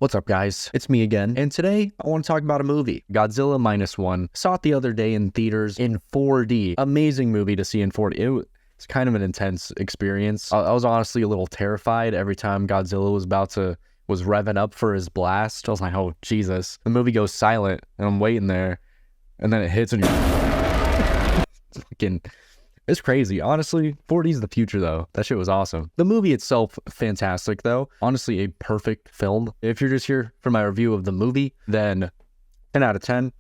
What's up, guys? It's me again, and today I want to talk about a movie, Godzilla Minus One. Saw it the other day in theaters in 4D. Amazing movie to see in 4D. It's kind of an intense experience. I was honestly a little terrified every time Godzilla was revving up for his blast. I was like, oh, Jesus. The movie goes silent, and I'm waiting there, and then it hits, and it's crazy. Honestly, 4D is the future, though. That shit was awesome. The movie itself, fantastic, though. Honestly, a perfect film. If you're just here for my review of the movie, then 10 out of 10.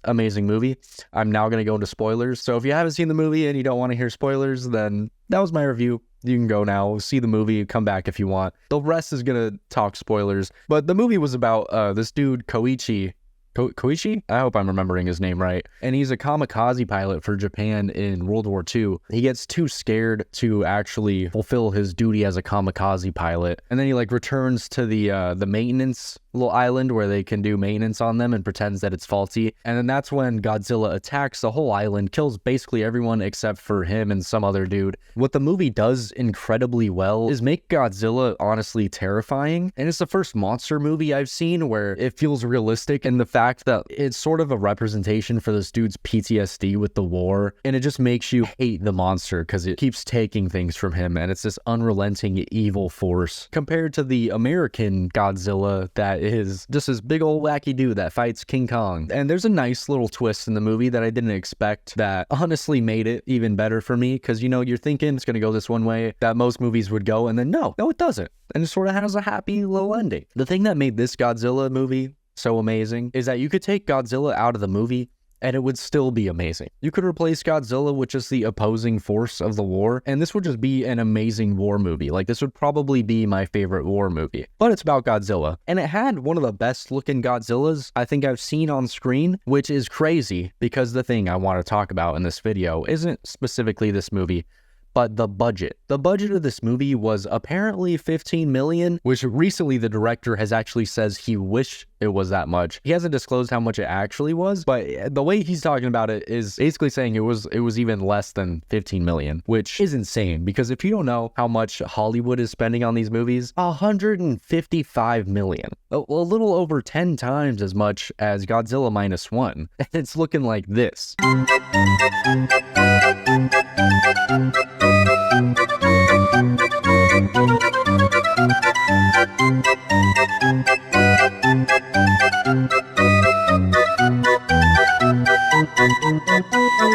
Amazing movie. I'm now going to go into spoilers. So if you haven't seen the movie and you don't want to hear spoilers, then that was my review. You can go now, see the movie, come back if you want. The rest is going to talk spoilers. But the movie was about this dude, Koichi. Koichi? I hope I'm remembering his name right. And he's a kamikaze pilot for Japan in World War II. He gets too scared to actually fulfill his duty as a kamikaze pilot. And then he returns to the maintenance little island where they can do maintenance on them and pretends that it's faulty. And then that's when Godzilla attacks the whole island, kills basically everyone except for him and some other dude. What the movie does incredibly well is make Godzilla honestly terrifying. And it's the first monster movie I've seen where it feels realistic, and the fact that it's sort of a representation for this dude's PTSD with the war. And it just makes you hate the monster because it keeps taking things from him, and it's this unrelenting evil force compared to the American Godzilla that is just this big old wacky dude that fights King Kong. And there's a nice little twist in the movie that I didn't expect that honestly made it even better for me, because you're thinking it's going to go this one way that most movies would go, and then no it doesn't, and it sort of has a happy little ending. The thing that made this Godzilla movie so amazing is that you could take Godzilla out of the movie and it would still be amazing. You could replace Godzilla with just the opposing force of the war, and this would just be an amazing war movie. This would probably be my favorite war movie. But it's about Godzilla, and it had one of the best looking Godzillas I think I've seen on screen, which is crazy because the thing I want to talk about in this video isn't specifically this movie, but the budget. The budget of this movie was apparently $15 million, which recently the director has actually says he wished it was that much. He hasn't disclosed how much it actually was, but the way he's talking about it is basically saying it was even less than 15 million, which is insane, because if you don't know how much Hollywood is spending on these movies, 155 million. A little over 10 times as much as Godzilla Minus One. And it's looking like this.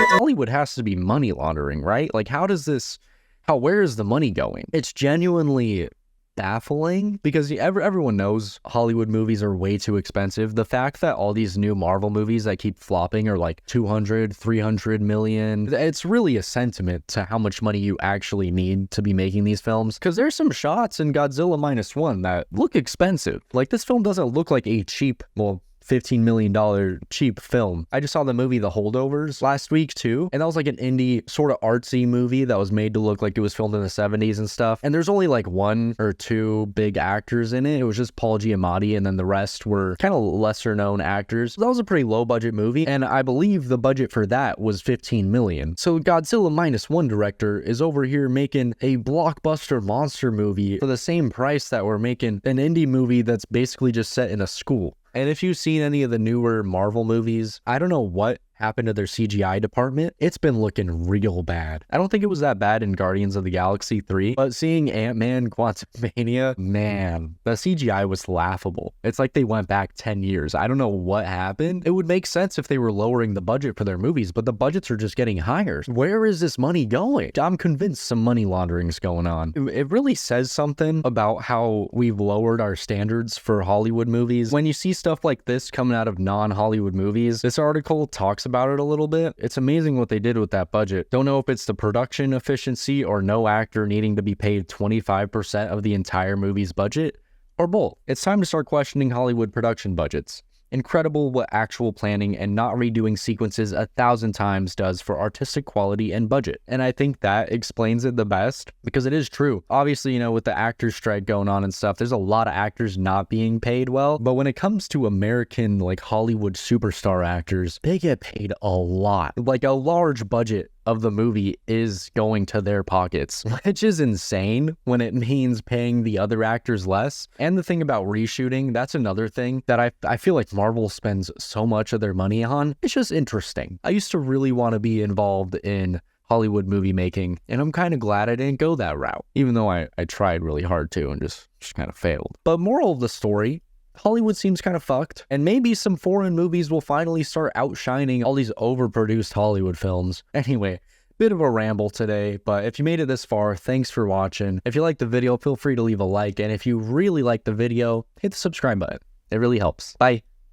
Hollywood has to be money laundering, right? Where is the money going? It's genuinely baffling, because everyone knows Hollywood movies are way too expensive. The fact that all these new Marvel movies that keep flopping are 200, 300 million, it's really a sentiment to how much money you actually need to be making these films, because there's some shots in Godzilla Minus One that look expensive. This film doesn't look like a cheap, $15 million cheap film. I just saw the movie The Holdovers last week too, and that was an indie sort of artsy movie that was made to look like it was filmed in the 70s and stuff. And there's only one or two big actors in it. It was just Paul Giamatti, and then the rest were kind of lesser known actors. That was a pretty low budget movie, and I believe the budget for that was 15 million. So Godzilla Minus One director is over here making a blockbuster monster movie for the same price that we're making an indie movie that's basically just set in a school. And if you've seen any of the newer Marvel movies, I don't know what happened to their CGI department. It's been looking real bad. I don't think it was that bad in Guardians of the Galaxy 3, but seeing Ant-Man Quantumania, man, the CGI was laughable. It's like they went back 10 years. I don't know what happened. It would make sense if they were lowering the budget for their movies, but the budgets are just getting higher. Where is this money going? I'm convinced some money laundering's going on. It really says something about how we've lowered our standards for Hollywood movies. When you see stuff like this coming out of non-Hollywood movies, this article talks about it a little bit. It's amazing what they did with that budget. Don't know if it's the production efficiency or no actor needing to be paid 25% of the entire movie's budget, or both. It's time to start questioning Hollywood production budgets. Incredible what actual planning and not redoing sequences 1,000 times does for artistic quality and budget. And I think that explains it the best, because it is true. Obviously, with the actors strike going on and stuff, there's a lot of actors not being paid well. But when it comes to American, Hollywood superstar actors, they get paid a lot. A large budget of the movie is going to their pockets, which is insane when it means paying the other actors less. And the thing about reshooting, that's another thing that I feel like Marvel spends so much of their money on. It's just interesting. I used to really want to be involved in Hollywood movie making, and I'm kind of glad I didn't go that route, even though I tried really hard to and just kind of failed. But moral of the story, Hollywood seems kind of fucked, and maybe some foreign movies will finally start outshining all these overproduced Hollywood films. Anyway, bit of a ramble today, but if you made it this far, thanks for watching. If you liked the video, feel free to leave a like, and if you really like the video, hit the subscribe button. It really helps. Bye.